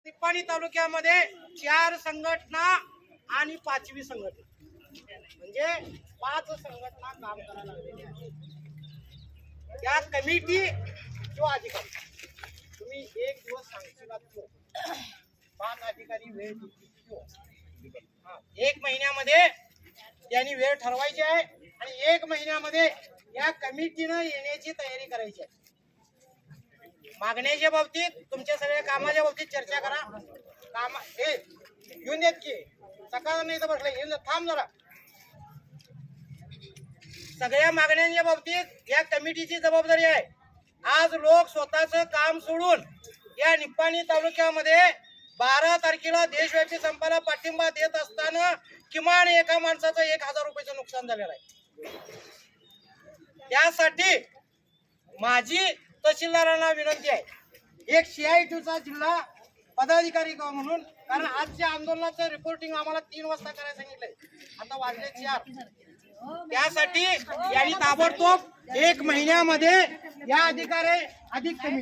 निपाणी तालुक्यामध्ये 4 संघटना आणि 5वी संघटना म्हणजे 5 संघटना काम करायला लागलेल्या आहेत। त्या कमिटी जो अधिकारी तुम्ही एक दिवस सांगशीला तो 5 अधिकारी वेळ देतील। 1 महिन्यामध्ये त्यांनी वेळ ठरवायची आहे आणि 1 महिन्यामध्ये या कमिटीने येण्याची तयारी करायची आहे। मागण्याच्या बाबतीत तुमच्या सगळ्या कामाच्या बाबतीत चर्चा करा। काम हे घेऊन देत की सकाळ नाही तर बसले येऊन थांब जरा। सगळ्या मागण्यांच्या बाबतीत या कमिटीची जबाबदारी आहे। आज लोक स्वतःचं काम सोडून या निपाणी तालुक्यामध्ये 12 तारखेला देशव्यापी संपाला पाठिंबा देत असताना किमान एका माणसाचं 1000 रुपयाचं नुकसान झालेलं आहे। त्यासाठी माझी तहसीलदारांना विनंती आहे, एक CITचा जिल्हा पदाधिकारी म्हणून, कारण आजच्या आंदोलनाचं रिपोर्टिंग आम्हाला 3 वाजता करायला सांगितलंय, आता वाजले 4। त्यासाठी यांनी ताबडतोब 1 महिन्यामध्ये या अधिकारी अधिक कमी